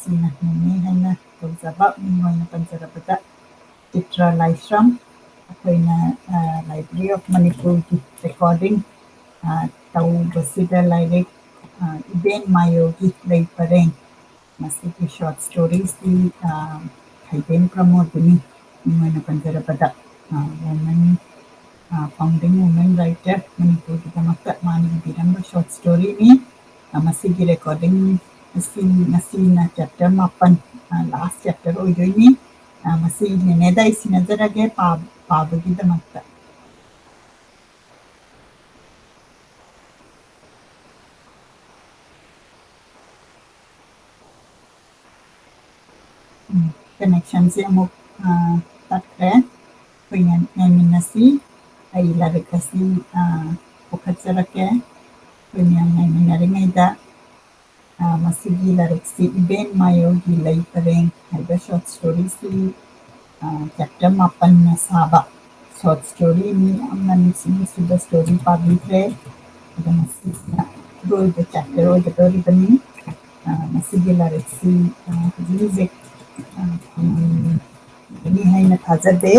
ꯁꯤꯅ ꯅꯤꯅꯦ ꯍꯥꯏꯅ ꯇꯧꯖꯕ ꯃꯤꯡ ꯑꯣꯏꯅ ꯄꯟꯖꯔꯕꯗ ꯆꯤꯇ꯭ꯔ ꯂꯥꯏꯁ꯭ꯔꯝ ꯑꯩꯈꯣꯏꯅ ꯂꯥꯏꯕ꯭ꯔꯦꯔꯤ ꯑꯣꯐ ꯃꯅꯤꯄꯨꯔꯒꯤ ꯔꯦꯀꯣꯔꯗꯤꯡ ꯇꯧꯕꯁꯤꯗ ꯂꯥꯏꯔꯤꯛ ꯏꯕꯦꯟ ꯃꯥꯌꯣꯒꯤ ꯂꯩ ꯄꯔꯦꯡ ꯃꯁꯤꯒꯤ ꯁꯣꯔꯠ ꯁ꯭ꯇꯣꯔꯤꯁꯤ ꯈꯩꯗꯦꯝ ꯄ꯭ꯔꯃꯣꯗꯤꯅꯤ ꯃꯤꯡ ꯑꯣꯏꯅ ꯄꯟꯖꯔꯕꯗ ꯋꯨꯃꯦꯟ ꯐꯥꯎꯟꯗꯤꯡ ꯋꯨꯃꯦꯟ ꯔꯥꯏꯇꯔ ꯃꯅꯤꯄꯨꯔꯒꯤꯗꯃꯛꯇ ꯃꯥꯅ ꯏꯕꯤꯔꯝꯕ ꯁꯣꯔꯠ ꯁ꯭ꯇꯣꯔꯤꯅꯤ ꯃꯁꯤꯒꯤ ꯔꯦꯀꯣꯔꯗꯤꯡ ꯑꯁꯤ ꯉꯁꯤꯅ ꯆꯦꯞꯇꯔ 8 ꯂꯥꯁ ꯆꯦꯞꯇꯔ ꯑꯣꯏꯗꯣꯏꯅꯤ ꯃꯁꯤ ꯅꯦꯅꯦꯗ ꯑꯩ ꯁꯤꯟꯅꯖꯔꯒꯦ ꯄꯥꯕꯒꯤꯗꯃꯛꯇ ꯀꯅꯦꯛꯁꯟꯁꯦ ꯑꯃꯨꯛ ꯇꯠꯈ꯭ꯔꯦ ꯑꯩꯈꯣꯏꯅ ꯉꯥꯏꯃꯤꯟꯅꯁꯤ ꯑꯩ ꯂꯥꯏꯔꯤꯛ ꯑꯁꯤ ꯄꯨꯈꯠꯆꯔꯛꯀꯦ ꯑꯩꯈꯣꯏ ꯃꯌꯥꯝ ꯉꯥꯏꯃꯤꯟꯅꯔꯤꯉꯩꯗ ꯃꯁꯤꯒꯤ ꯂꯥꯏꯔꯤꯛꯁꯤ ꯏꯕꯦꯟ ꯃꯥꯌꯣꯒꯤ ꯂꯩ ꯄꯔꯦꯡ ꯍꯥꯏꯕ ꯁꯣꯔꯠ ꯁ꯭ꯇꯣꯔꯤꯁꯤ ꯆꯦꯞꯇꯔ 8ꯅ ꯁꯥꯕ ꯁꯣꯔꯠ ꯁ꯭ꯇꯣꯔꯤꯅꯤ ꯌꯥꯝꯅ ꯅꯨꯡꯁꯤꯕ ꯁ꯭ꯇꯣꯔꯤ ꯄꯥꯕꯤꯈ꯭ꯔꯦ ꯑꯗꯨ ꯃꯁꯤꯁꯤꯅ ꯑꯔꯣꯏꯕ ꯆꯦꯞꯇꯔ ꯑꯣꯏꯒꯗꯧꯔꯤꯕꯅꯤ ꯃꯁꯤꯒꯤ ꯂꯥꯏꯔꯤꯛꯁꯤ ꯍꯧꯖꯤꯛ ꯍꯧꯖꯤꯛ ꯐꯪꯒꯅꯤ ꯍꯥꯏꯅ ꯊꯥꯖꯗꯦ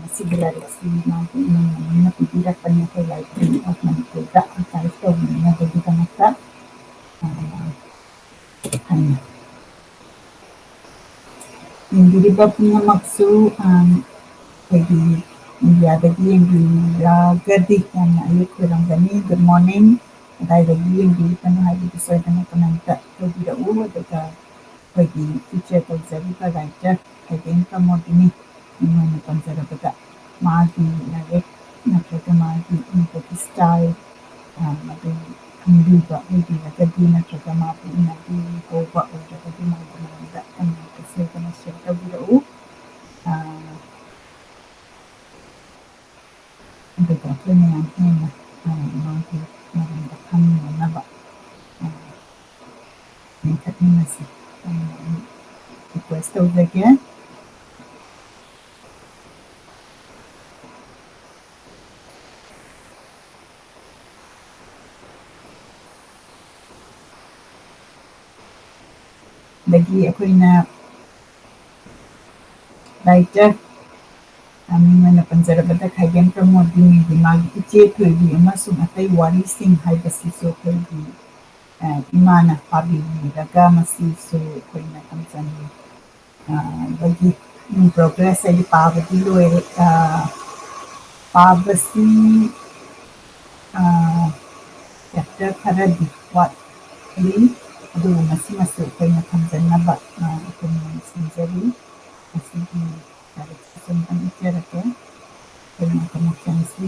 ꯃꯁꯤꯒꯤ ꯂꯥꯏꯔꯤꯛꯁꯤ ꯃꯥꯒꯤ ꯏꯃꯨꯡ ꯃꯅꯨꯡꯅ ꯄꯤꯕꯤꯔꯛꯄꯅꯤ ꯑꯩꯈꯣꯏ ꯂꯥꯏꯕ꯭ꯔꯦꯔꯤ ꯑꯣꯐ ꯃꯅꯤꯄꯨꯔꯗ ꯑꯥꯔꯀꯥꯏꯚ ꯇꯧꯅꯅꯕꯒꯤꯗꯃꯛꯇ ꯍꯥꯏꯅ ꯌꯦꯡꯕꯤꯔꯤꯕ ꯄꯨꯝꯅꯃꯛꯁꯨ ꯑꯩꯈꯣꯏꯒꯤ ꯏꯟꯗꯤꯌꯥꯗꯒꯤ ꯌꯦꯡꯕꯤꯔꯒꯗꯤ ꯌꯥꯝꯅ ꯑꯌꯨꯛ ꯑꯣꯏꯔꯝꯒꯅꯤ ꯒꯨꯗ ꯃꯣꯔꯅꯤꯡ ꯀꯗꯥꯏꯗꯒꯤ ꯌꯦꯡꯕꯤꯔꯤꯕꯅꯣ ꯍꯥꯏꯕꯗꯨ ꯁꯣꯏꯗꯅ ꯀꯃꯦꯟꯇ ꯇꯧꯕꯤꯔꯛꯎ ꯑꯗꯨꯒ ꯑꯩꯈꯣꯏꯒꯤ ꯐꯤꯆꯔ ꯇꯧꯖꯔꯤꯕ ꯔꯥꯏꯇꯔ ꯈꯩꯗꯦꯝ ꯄ꯭ꯔꯃꯣꯗꯤꯅꯤ ꯃꯤꯡ ꯑꯣꯏꯅ ꯄꯟꯖꯔꯕꯗ ꯃꯥꯒꯤ ꯂꯥꯏꯔꯤꯛ ꯅꯠꯇ꯭ꯔꯒ ꯃꯥꯒꯤ ꯏꯕꯒꯤ ꯁ꯭ꯇꯥꯏꯜ ꯃꯗꯨ ꯈꯪꯕꯤꯕ ꯑꯣꯏꯕꯤꯔꯒꯗꯤ ꯅꯠꯇ꯭ꯔꯒ ꯃꯥꯕꯨ ꯎꯅꯕꯤꯍꯧꯕ ꯑꯣꯏꯔꯒꯗꯤ ꯃꯥꯒꯤ ꯃꯔꯝꯗ ꯀꯃꯦꯟꯇ ꯁꯣꯏꯗꯅ ꯁꯤꯌꯔ ꯇꯧꯕꯤꯔꯛꯎ ꯑꯗꯨꯒ ꯑꯩꯈꯣꯏ ꯃꯌꯥꯝ ꯍꯦꯟꯅ ꯃꯥꯒꯤ ꯃꯔꯝꯗ ꯈꯪꯅꯅꯕ ꯃꯦꯟꯈꯠꯃꯤꯟꯅꯁꯤ ꯔꯤꯀ꯭ꯋꯦꯁ ꯇꯧꯖꯒꯦ ꯑꯗꯒꯤ ꯑꯩꯈꯣꯏꯅ ꯔꯥꯏꯇꯔ ꯃꯤꯡ ꯑꯣꯏꯅ ꯄꯟꯖꯔꯕꯗ ꯈꯩꯗꯦꯝ ꯄ꯭ꯔꯃꯣꯗꯤꯅꯤꯒꯤ ꯃꯥꯒꯤ ꯏꯆꯦ ꯊꯣꯏꯕꯤ ꯑꯃꯁꯨꯡ ꯑꯇꯩ ꯋꯥꯔꯤꯁꯤꯡ ꯍꯥꯏꯕꯁꯤꯁꯨ ꯑꯩꯈꯣꯏꯒꯤ ꯏꯃꯥꯅ ꯄꯥꯕꯤꯔꯒ ꯃꯁꯤꯁꯨ ꯑꯩꯈꯣꯏꯅ ꯇꯝꯖꯅꯤꯡꯕꯒꯤ ꯄ꯭ꯔꯣꯒ꯭ꯔꯦꯁ ꯍꯥꯏꯗꯤ ꯄꯥꯕꯗꯤ ꯂꯣꯏꯔꯦ ꯄꯥꯕꯁꯤ ꯆꯦꯞꯇꯔ ꯈꯔꯗꯤ ꯋꯥꯠꯂꯤ ꯑꯗꯨꯕꯨ ꯃꯁꯤꯃꯁꯨ ꯑꯩꯈꯣꯏꯅ ꯊꯝꯖꯅꯕ ꯑꯩꯈꯣꯏꯅ ꯁꯤꯟꯖꯔꯤ ꯃꯁꯤꯒꯤ ꯂꯥꯏꯔꯤꯛꯁꯤ ꯑꯃꯨꯛꯇꯪ ꯏꯖꯔꯛꯀꯦ ꯑꯩꯈꯣꯏꯅ ꯀꯅꯦꯛꯁꯟꯁꯤ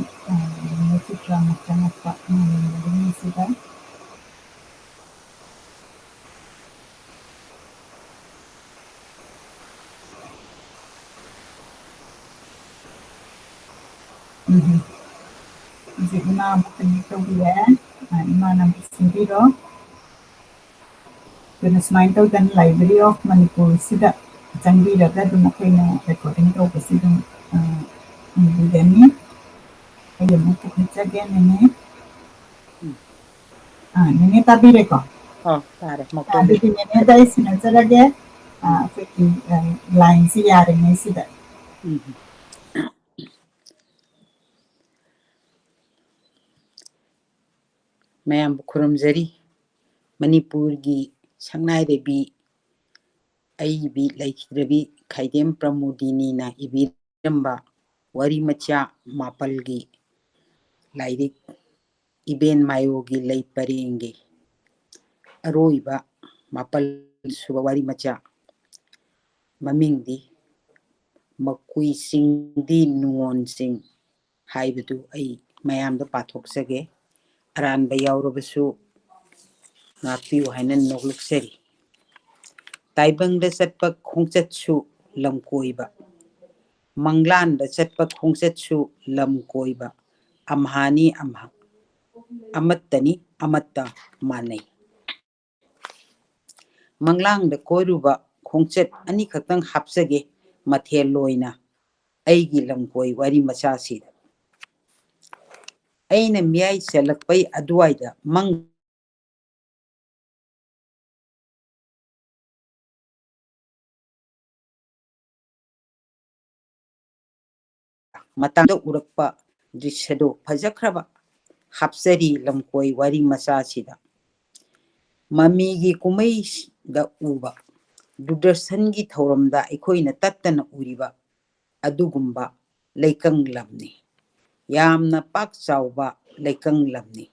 ꯆꯤꯇ꯭ꯔ ꯑꯃꯨꯛ ꯆꯪꯉꯛꯄ ꯉꯥꯏꯃꯤꯟꯅꯔꯤꯉꯩꯁꯤꯗ ꯍꯧꯖꯤꯛ ꯏꯃꯥ ꯑꯃꯨꯛ ꯀꯟꯅꯦꯛ ꯇꯧꯕꯤꯔꯦ ꯏꯃꯥꯅ ꯑꯃꯨꯛ ꯁꯤꯟꯕꯤꯔꯣ ꯑꯗꯨꯅ ꯁꯨꯃꯥꯏꯅ ꯇꯧꯗꯅ ꯂꯥꯏꯕ꯭ꯔꯦꯔꯤ ꯑꯣꯐ ꯃꯅꯤꯄꯨꯔꯁꯤꯗ ꯆꯪꯕꯤꯔꯒ ꯑꯗꯨꯝ ꯑꯩꯈꯣꯏꯅ ꯔꯦꯀꯣꯔꯗꯤꯡ ꯇꯧꯕꯁꯤ ꯑꯗꯨꯝ ꯎꯕꯤꯒꯅꯤ ꯑꯩ ꯑꯃꯨꯛ ꯄꯨꯈꯠꯆꯒꯦ ꯅꯦꯅꯦ ꯅꯦꯅꯦ ꯇꯥꯕꯤꯔꯦꯀꯣ ꯇꯥꯔꯦ ꯑꯗꯨꯗꯤ ꯅꯦꯅꯦꯗ ꯑꯩ ꯁꯤꯟꯅꯖꯔꯒꯦ ꯑꯩꯈꯣꯏꯒꯤ ꯂꯥꯏꯟꯁꯤ ꯌꯥꯔꯤꯉꯩꯁꯤꯗ ꯃꯌꯥꯝꯕꯨ ꯈꯨꯔꯨꯝꯖꯔꯤ ꯃꯅꯤꯄꯨꯔꯒꯤ ꯁꯛꯅꯥꯏꯔꯕꯤ ꯑꯏꯕꯤ ꯂꯩꯈꯤꯗ꯭ꯔꯕꯤ ꯈꯩꯗꯦꯝ ꯄ꯭ꯔꯃꯣꯗꯤꯅꯤꯅ ꯏꯕꯤꯔꯝꯕ ꯋꯥꯔꯤ ꯃꯆꯥ 10ꯒꯤ ꯂꯥꯏꯔꯤꯛ ꯏꯕꯦꯟ ꯃꯥꯌꯣꯒꯤ ꯂꯩ ꯄꯔꯦꯡꯒꯤ ꯑꯔꯣꯏꯕ 7ꯁꯨꯕ ꯋꯥꯔꯤ ꯃꯆꯥ ꯃꯃꯤꯡꯗꯤ ꯃꯀꯨꯏꯁꯤꯡꯗꯤ ꯅꯨꯡꯉꯣꯟꯁꯤꯡ ꯍꯥꯏꯕꯗꯨ ꯑꯩ ꯃꯌꯥꯝꯗ ꯄꯥꯊꯣꯛꯆꯒꯦ ꯑꯔꯥꯟꯕ ꯌꯥꯎꯔꯕꯁꯨ ꯉꯥꯛꯄꯤꯌꯨ ꯍꯥꯏꯅ ꯅꯣꯛꯂꯛꯆꯔꯤ ꯇꯥꯏꯕꯪꯗ ꯆꯠꯄ ꯈꯣꯡꯆꯠꯁꯨ ꯂꯝ ꯀꯣꯏꯕ ꯃꯪꯂꯥꯟꯗ ꯆꯠꯄ ꯈꯣꯡꯆꯠꯁꯨ ꯂꯝ ꯀꯣꯏꯕ ꯑꯝꯍꯥꯅꯤ ꯑꯝꯍꯥ ꯑꯃꯠꯇꯅꯤ ꯑꯃꯠꯇ ꯃꯥꯟꯅꯩ ꯃꯪꯂꯥꯟꯗ ꯀꯣꯏꯔꯨꯕ ꯈꯣꯡꯆꯠ ꯑꯅꯤꯈꯛꯇꯪ ꯍꯥꯞꯆꯒꯦ ꯃꯊꯦꯜ ꯑꯣꯏꯅ ꯑꯩꯒꯤ ꯂꯝꯀꯣꯏ ꯋꯥꯔꯤ ꯃꯆꯥꯁꯤꯗ ꯑꯩꯅ ꯃꯤꯌꯥꯏ ꯆꯜꯂꯛꯄꯩ ꯑꯗꯨꯋꯥꯏꯗ ꯃꯇꯥꯡꯗ ꯎꯔꯛꯄ ꯗ꯭ꯔꯤꯁ꯭ꯌꯗꯣ ꯐꯖꯈ꯭ꯔꯕ ꯍꯥꯞꯆꯔꯤ ꯂꯝꯀꯣꯏ ꯋꯥꯔꯤ ꯃꯆꯥꯁꯤꯗ꯫ ꯃꯃꯤꯒꯤ ꯀꯨꯝꯍꯩꯗ ꯎꯕ ꯗꯨꯔꯗꯔꯁꯟꯒꯤ ꯊꯧꯔꯝꯗ ꯑꯩꯈꯣꯏꯅ ꯇꯠꯇꯅ ꯎꯔꯤꯕ ꯑꯗꯨꯒꯨꯝꯕ ꯂꯩꯀꯪ ꯂꯝꯅꯤ꯫ ꯌꯥꯝꯅ ꯄꯥꯛ ꯆꯥꯎꯕ ꯂꯩꯀꯪ ꯂꯝꯅꯤ꯫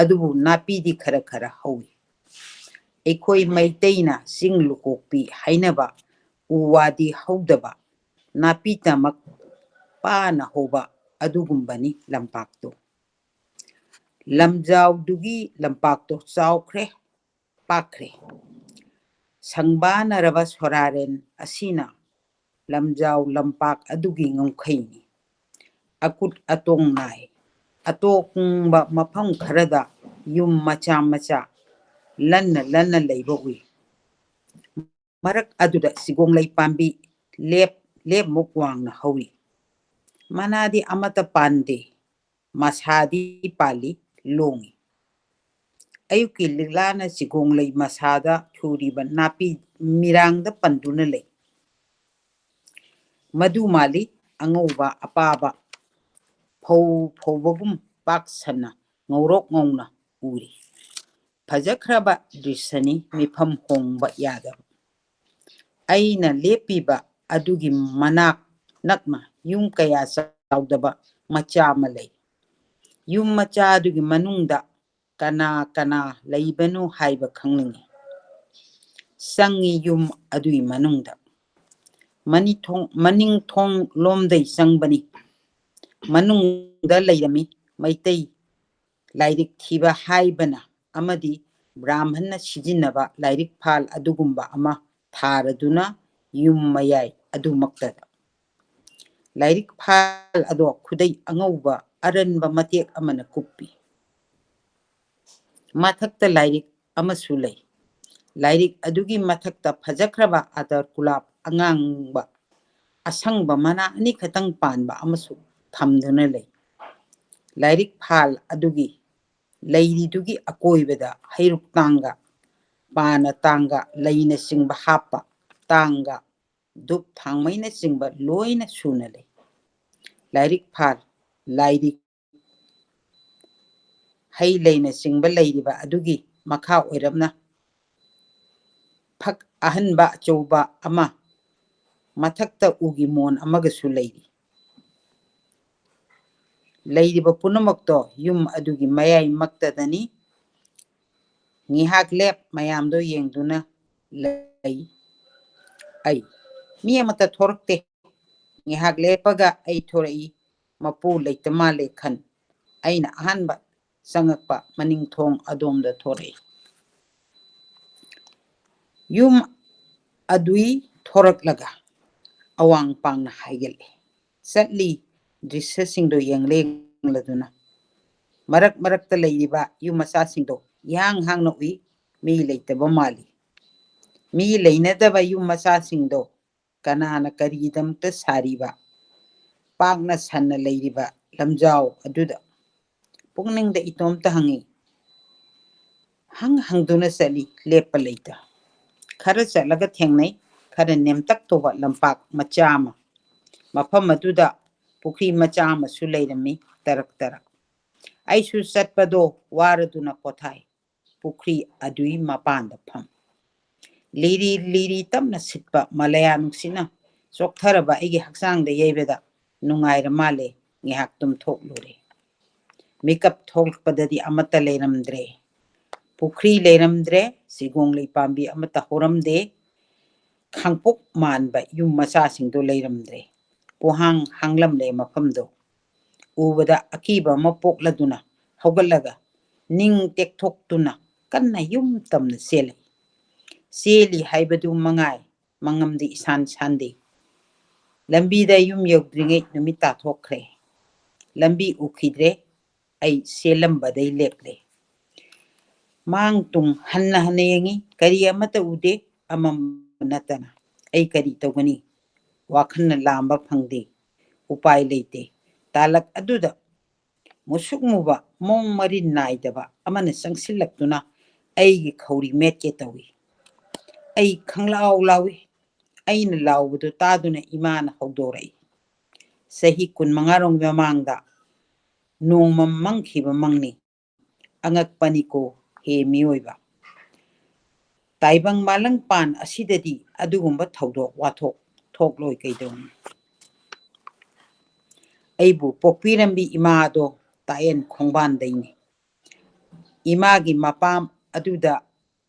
ꯑꯗꯨꯕꯨ ꯅꯥꯄꯤꯗꯤ ꯈꯔ ꯈꯔ ꯍꯧꯏ꯫ ꯑꯩꯈꯣꯏ ꯃꯩꯇꯩꯅ ꯆꯤꯡ ꯂꯨꯀꯣꯛꯄꯤ ꯍꯥꯏꯅꯕ ꯎ ꯋꯥꯗꯤ ꯍꯧꯗꯕ ꯅꯥꯄꯤꯇꯃꯛ ꯄꯥꯅ ꯍꯧꯕ ꯑꯗꯨꯒꯨꯝꯕꯅꯤ ꯂꯝꯄꯥꯛꯇꯨ꯫ ꯂꯝꯖꯥꯎꯗꯨꯒꯤ ꯂꯝꯄꯥꯛꯇꯣ ꯆꯥꯎꯈ꯭ꯔꯦ, ꯄꯥꯛꯈ꯭ꯔꯦ꯫ ꯁꯪꯕꯥꯅꯔꯕ ꯁꯣꯔꯥꯔꯦꯟ ꯑꯁꯤꯅ ꯂꯝꯖꯥꯎ ꯂꯝꯄꯥꯛ ꯑꯗꯨꯒꯤ ꯉꯝꯈꯩꯅꯤ꯫ ꯑꯀꯨꯠ ꯑꯇꯣꯡ ꯅꯥꯏ꯫ ꯑꯇꯣꯡꯕ ꯃꯐꯝ ꯈꯔꯗ ꯌꯨꯝ ꯃꯆꯥ ꯃꯆꯥ ꯂꯟꯅ ꯂꯟꯅ ꯂꯩꯕ ꯎꯏ꯫ ꯃꯔꯛ ꯑꯗꯨꯗ ꯆꯤꯒꯣꯡꯂꯩ ꯄꯥꯝꯕꯤ ꯂꯦꯞꯃꯨꯛ ꯋꯥꯡꯅ ꯍꯧꯏ꯫ ꯃꯅꯥꯗꯤ ꯑꯃꯠꯇ ꯄꯥꯟꯗꯦ, ꯃꯁꯥꯗꯤ ꯄꯥꯜꯂꯤ, ꯂꯣꯡꯏ꯫ ꯑꯌꯨꯛꯀꯤ ꯂꯤꯛꯂꯥꯅ ꯆꯤꯒꯣꯡꯂꯩ ꯃꯁꯥꯗ ꯊꯨꯔꯤꯕ ꯅꯥꯄꯤ ꯃꯤꯔꯥꯡꯗ ꯄꯟꯗꯨꯅ ꯂꯩ꯫ ꯃꯗꯨ ꯃꯥꯜꯂꯤ ꯑꯉꯧꯕ ꯑꯄꯥꯕ ꯐꯧ ꯐꯧꯕꯒꯨꯝ ꯄꯥꯛ ꯁꯟꯅ ꯉꯧꯔꯣꯛ ꯉꯧꯅ ꯎꯔꯤ꯫ ꯐꯖꯈ꯭ꯔꯕ ꯗ꯭ꯔꯤꯁ꯭ꯌꯅꯤ, ꯃꯤꯐꯝ ꯍꯣꯡꯕ ꯌꯥꯗꯕ꯫ ꯑꯩꯅ ꯂꯦꯞꯄꯤꯕ ꯑꯗꯨꯒꯤ ꯃꯅꯥꯛ ꯅꯛꯅ ꯌꯨꯝ ꯀꯌꯥ ꯆꯥꯎꯗꯕ ꯃꯆꯥ ꯑꯃ ꯂꯩ꯫ ꯌꯨꯝ ꯃꯆꯥ ꯑꯗꯨꯒꯤ ꯃꯅꯨꯡꯗ ꯀꯅꯥ ꯀꯅꯥ ꯂꯩꯕꯅꯣ ꯍꯥꯏꯕ ꯈꯪꯅꯤꯡꯏ꯫ ꯆꯪꯏ ꯌꯨꯝ ꯑꯗꯨꯒꯤ ꯃꯅꯨꯡꯗ꯫ ꯃꯅꯤꯡ ꯊꯣꯡ ꯂꯣꯝꯗꯩ ꯆꯪꯕꯅꯤ꯫ ꯃꯅꯨꯡꯗ ꯂꯩꯔꯝꯃꯤ ꯃꯩꯇꯩ ꯂꯥꯏꯔꯤꯛ ꯊꯤꯕ ꯍꯥꯏꯕꯅ ꯑꯃꯗꯤ ꯕ꯭ꯔꯥꯝꯍꯟꯅ ꯁꯤꯖꯤꯟꯅꯕ ꯂꯥꯏꯔꯤꯛ ꯐꯥꯜ ꯑꯗꯨꯒꯨꯝꯕ ꯑꯃ ꯊꯥꯔꯗꯨꯅ ꯌꯨꯝ ꯃꯌꯥꯏ ꯑꯗꯨꯃꯛꯇꯗ꯫ ꯂꯥꯏꯔꯤꯛ ꯐꯥꯜ ꯑꯗꯣ ꯈꯨꯗꯩ ꯑꯉꯧꯕ ꯑꯔꯟꯕ ꯃꯇꯦꯛ ꯑꯃꯅ ꯀꯨꯞꯄꯤ꯫ ꯃꯊꯛꯇ ꯂꯥꯏꯔꯤꯛ ꯑꯃꯁꯨ ꯂꯩ꯫ ꯂꯥꯏꯔꯤꯛ ꯑꯗꯨꯒꯤ ꯃꯊꯛꯇ ꯐꯖꯈ꯭ꯔꯕ ꯑꯇꯔ ꯀꯨꯂꯥꯞ ꯑꯉꯥꯡꯕ ꯑꯁꯪꯕ ꯃꯅꯥ ꯑꯅꯤꯈꯛꯇꯪ ꯄꯥꯟꯕ ꯑꯃꯁꯨ ꯊꯝꯗꯨꯅ ꯂꯩ꯫ ꯂꯥꯏꯔꯤꯛ ꯐꯥꯜ ꯑꯗꯨꯒꯤ ꯂꯩꯔꯤꯗꯨꯒꯤ ꯑꯀꯣꯏꯕꯗ ꯍꯩꯔꯨꯛ ꯇꯥꯡꯒ, ꯄꯥꯅ ꯇꯥꯡꯒ, ꯂꯩꯅꯆꯤꯡꯕ ꯍꯥꯞꯄ ꯇꯥꯡꯒ, ꯙꯨꯞ ꯊꯥꯡꯃꯩꯅꯆꯤꯡꯕ ꯂꯣꯏꯅ ꯁꯨꯅ ꯂꯩ꯫ ꯂꯥꯏꯔꯤꯛ ꯐꯥꯜ, ꯂꯥꯏꯔꯤꯛ, ꯍꯩ ꯂꯩꯅꯆꯤꯡꯕ ꯂꯩꯔꯤꯕ ꯑꯗꯨꯒꯤ ꯃꯈꯥ ꯑꯣꯏꯔꯞꯅ ꯐꯛ ꯑꯍꯟꯕ ꯑꯆꯧꯕ ꯑꯃ, ꯃꯊꯛꯇ ꯎꯒꯤ ꯃꯣꯟ ꯑꯃꯒꯁꯨ ꯂꯩꯔꯤ꯫ ꯂꯩꯔꯤꯕ ꯄꯨꯝꯅꯃꯛꯇꯣ ꯌꯨꯝ ꯑꯗꯨꯒꯤ ꯃꯌꯥꯏꯃꯛꯇꯗꯅꯤ꯫ ꯉꯤꯍꯥꯛ ꯂꯦꯞ ꯃꯌꯥꯝꯗꯣ ꯌꯦꯡꯗꯨꯅ ꯂꯩ ꯑꯩ꯫ ꯃꯤ ꯑꯃꯠꯇ ꯊꯣꯔꯛꯇꯦ꯫ ꯉꯤꯍꯥꯛ ꯂꯦꯞꯄꯒ ꯑꯩ ꯊꯣꯔꯛꯏ꯫ ꯃꯄꯨ ꯂꯩꯇ ꯃꯥꯜꯂꯦ ꯈꯟ ꯑꯩꯅ ꯑꯍꯥꯟꯕ ꯆꯪꯉꯛꯄ ꯃꯅꯤꯡꯊꯣꯡ ꯑꯗꯣꯝꯗ ꯊꯣꯔꯛꯏ꯫ ꯌꯨꯝ ꯑꯗꯨꯏ ꯊꯣꯔꯛꯂꯒ ꯑꯋꯥꯡ ꯄꯥꯡꯅ ꯍꯥꯏꯒꯠꯂꯦ꯫ ꯆꯠꯂꯤ ꯗ꯭ꯔꯤꯁ꯭ꯌꯁꯤꯡꯗꯣ ꯌꯦꯡꯂꯗꯨꯅ꯫ ꯃꯔꯛ ꯃꯔꯛꯇ ꯂꯩꯔꯤꯕ ꯌꯨꯝ ꯃꯆꯥꯁꯤꯡꯗꯣ ꯏꯍꯥꯡ ꯍꯥꯡꯅ ꯎꯏ, ꯃꯤ ꯂꯩꯇꯕ ꯃꯥꯜꯂꯤ꯫ ꯃꯤ ꯂꯩꯅꯗꯕ ꯌꯨꯝ ꯃꯆꯥꯁꯤꯡꯗꯣ ꯀꯅꯥꯅ ꯀꯔꯤꯒꯤꯗꯃꯛꯇ ꯁꯥꯔꯤꯕ ꯄꯥꯛꯅ ꯁꯟꯅ ꯂꯩꯔꯤꯕ ꯂꯝꯖꯥꯎ ꯑꯗꯨꯗ? ꯄꯨꯛꯅꯤꯡꯗ ꯏꯇꯣꯝꯇ ꯍꯪꯏ꯫ ꯍꯪꯗꯨꯅ ꯆꯠꯂꯤ, ꯂꯦꯞꯄ ꯂꯩꯇ꯫ ꯈꯔ ꯆꯠꯂꯒ ꯊꯦꯡꯅꯩ ꯈꯔ ꯅꯦꯝꯇꯛ ꯇꯧꯕ ꯂꯝꯄꯥꯛ ꯃꯆꯥ ꯑꯃ꯫ ꯃꯐꯝ ꯑꯗꯨꯗ ꯄꯨꯈ꯭ꯔꯤ ꯃꯆꯥ ꯑꯃꯁꯨ ꯂꯩꯔꯝꯃꯤ, ꯇꯔꯛ ꯇꯔꯛ꯫ ꯑꯩꯁꯨ ꯆꯠꯄꯗꯣ ꯋꯥꯔꯗꯨꯅ ꯄꯣꯊꯥꯏ꯫ ꯄꯨꯈ꯭ꯔꯤ ꯑꯗꯨꯏ ꯃꯄꯥꯟꯗ ꯐꯝ꯫ ꯂꯤꯔꯤ ꯂꯤꯔꯤ ꯇꯞꯅ ꯁꯤꯠꯄ ꯃꯂꯌꯥ ꯅꯨꯡꯁꯤꯠꯅ ꯆꯣꯛꯊꯔꯕ ꯑꯩꯒꯤ ꯍꯛꯆꯥꯡꯗ ꯌꯩꯕꯗ ꯅꯨꯡꯉꯥꯏꯔ ꯃꯥꯜꯂꯦ꯫ ꯉꯥꯏꯍꯥꯛ ꯇꯨꯝꯊꯣꯛꯂꯨꯔꯦ꯫ ꯃꯤꯀꯞ ꯊꯣꯛꯂꯛꯄꯗꯗꯤ ꯑꯃꯠꯇ ꯂꯩꯔꯝꯗ꯭ꯔꯦ꯫ ꯄꯨꯈ꯭ꯔꯤ ꯂꯩꯔꯝꯗ꯭ꯔꯦ, ꯆꯤꯒꯣꯡꯂꯩ ꯄꯥꯝꯕꯤ ꯑꯃꯠꯇ ꯍꯧꯔꯝꯗꯦ, ꯈꯥꯡꯄꯣꯛ ꯃꯥꯟꯕ ꯌꯨꯝ ꯃꯆꯥꯁꯤꯡꯗꯣ ꯂꯩꯔꯝꯗ꯭ꯔꯦ꯫ ꯄꯨꯡꯍꯥꯡ ꯍꯥꯡꯂꯝꯂꯦ ꯃꯐꯝꯗꯣ꯫ ꯎꯕꯗ ꯑꯀꯤꯕ ꯑꯃ ꯄꯣꯛꯂꯗꯨꯅ ꯍꯧꯒꯠꯂꯒ ꯅꯤꯡ ꯇꯦꯛꯊꯣꯛꯇꯨꯅ ꯀꯟꯅ ꯌꯨꯝ ꯇꯝꯅ ꯆꯦꯜꯂꯤ꯫ ꯆꯦꯜꯂꯤ ꯍꯥꯏꯕꯗꯨ ꯃꯉꯥꯏ, ꯃꯉꯝꯗꯤ ꯏꯁꯥꯟ ꯁꯥꯟꯗꯦ꯫ ꯂꯝꯕꯤꯗ ꯌꯨꯝ ꯌꯧꯗ꯭ꯔꯤꯉꯩ ꯅꯨꯃꯤꯠ ꯇꯥꯊꯣꯛꯈ꯭ꯔꯦ꯫ ꯂꯝꯕꯤ ꯎꯈꯤꯗ꯭ꯔꯦ꯫ ꯑꯩ ꯆꯦꯜꯂꯝꯕꯗꯩ ꯂꯦꯞꯂꯦ꯫ ꯃꯥꯡ ꯇꯨꯡ ꯍꯟꯅ ꯍꯟꯅ ꯌꯦꯡꯉꯤ, ꯀꯔꯤ ꯑꯃꯠꯇ ꯎꯗꯦ ꯑꯃꯝꯕ ꯅꯠꯇꯅ꯫ ꯑꯩ ꯀꯔꯤ ꯇꯧꯒꯅꯤ? ꯋꯥꯈꯜꯅ ꯂꯥꯝꯕ ꯐꯪꯗꯦ꯫ ꯎꯄꯥꯏ ꯂꯩꯇꯦ꯫ ꯇꯥꯂꯛ ꯑꯗꯨꯗ ꯃꯨꯁꯨꯛ ꯃꯨꯕ ꯃꯑꯣꯡ ꯃꯔꯤꯟ ꯅꯥꯏꯗꯕ ꯑꯃꯅ ꯆꯪꯁꯤꯜꯂꯛꯇꯨꯅ ꯑꯩꯒꯤ ꯈꯧꯔꯤ ꯃꯦꯠꯀꯦ ꯇꯧꯏ꯫ ꯑꯩ ꯈꯪꯂꯥꯎ ꯂꯥꯎꯏ꯫ ꯑꯩꯅ ꯂꯥꯎꯕꯗꯨ ꯇꯥꯗꯨꯅ ꯏꯃꯥꯅ ꯍꯧꯗꯣꯔꯛꯏ꯫ Sahi kun mangarong mamangda nongma mangkhiba mangni angakpaniko he mioiba taibang malang pan asidadi adugumba thaudok wathok thokloi kaidong aibu pokpirambi imado taen khongban daini imagi mapam aduda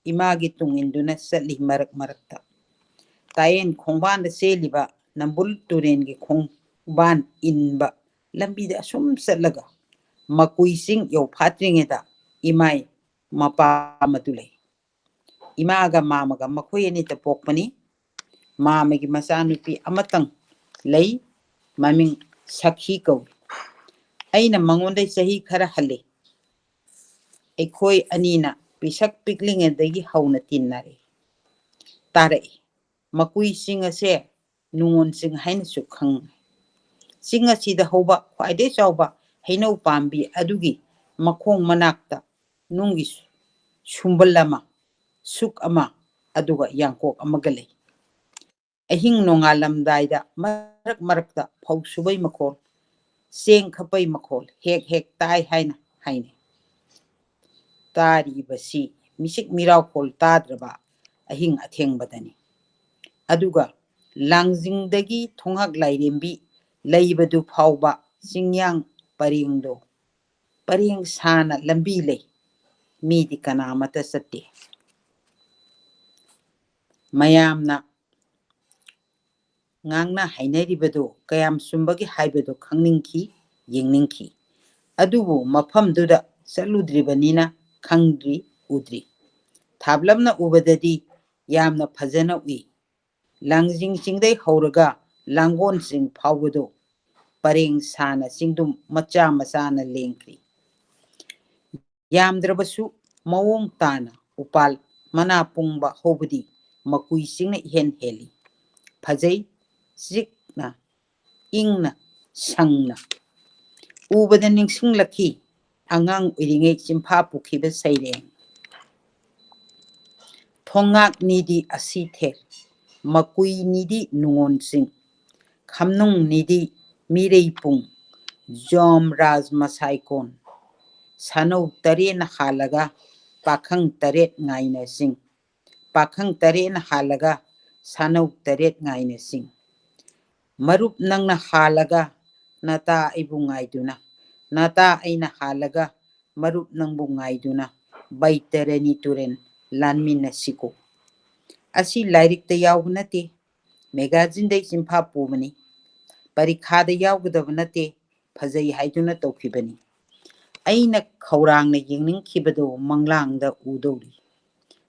imagi tunginduna satli marak marakta taen khongban da seliba nambul turengi khongban inba lambida sum satlaga makuising yo phatringeda imai mapa matulei imaga mamaga makoyeni ta pokpani mamagi masanupi amatang lei maming sakhi ko aina mangonda sahi khara hale ekhoi anina pisak piklingedagi hauna tinnare tare makui singa se nungon sing hain su khang singa sida hoba khwaide chawba heinau pambi adugi makhong manakta nungi sumbalama suk ama aduga yangkok amagale ahing nongalamdaida marak marakta phau subai makhol seng khapai makhol hek hek tai haina haine tari basi misik mirau khol tadraba ahing atheng badani aduga langjingdagi thonghak lairembi leibadu phauba singyang paringdo paring sana lambi lei midi kanamata satte mayamna ngangna hainaribado kayam sumbagi haibado khangningki yengningki adubu mafamduda saludribanina khangdri udri thablamna ubadadi yamna phajana ui langjing singdai hauraga langon sing phawado pareng sana singdum macha masana lengkri yamdrabasu mawong tana upal mana pungba hobudi makui singna ihen heli phajai sikna ingna sangna ubada ningsinglakhi angang uringe chimpha pukhiba saireng thongak nidi asithe makui nidi nungon sing khamnung nidi mirei pung jom raj masaikon sanau tare na halaga pakhang taret ngaina sing pakhang tare na halaga sanau taret ngaina sing marup nangna halaga nata ibu ngaiduna nata aina halaga marup nangbu ngaiduna baitarani turen lanmina siko asi lairik ta yawunate magazine dai chimpha pumani parikha da yawgudabnate phajai haiduna tawkhibani aina khaurangna yengning khibado manglangda udori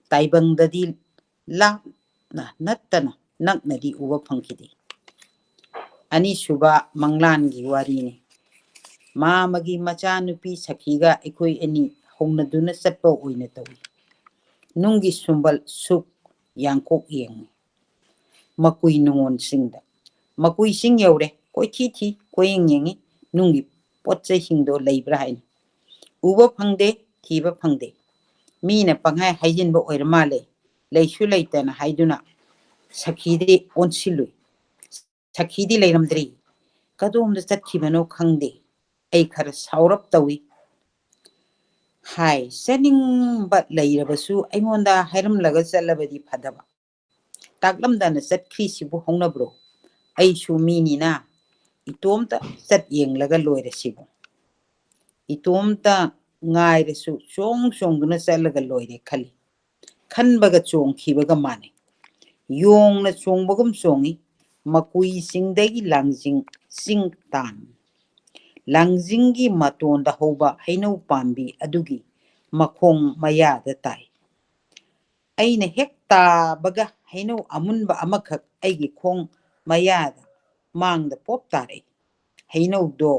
taibangdadi la na nattana naknadi uba phangkidi ani suba manglangi warini mamagi machanupi sakhiga ekhoi ani hongnaduna satpa oina tawi nungi sumbal suk yangkok yeng makui nungon singda makui sing yore koi thi koyeng yengi nungi potche hingdo leibra hain uba phangde thiba phangde mina panghai haijinba oirmale leisu leitana haiduna sakhide onsilui sakhidi leiramdri kadomda chatkibano khangde ai khara saurap tawi hai sening bat leirabasu aingonda hairam laga chalabadi phadaba taklamdana chatkri sibu hongnabro ai su minina itomta chat yenglaga loira sibu itomta ngairesu chongduna chalaga loire khali khanbaga chongkhibaga mane yongna chongbagum chongi makui singdagi langjing sing tan langjingi matonda hoba hainau pambi adugi makhong mayada tai aina hekta baga hainau amunba amakhak aigi khong mayada mangda pop tare hainau do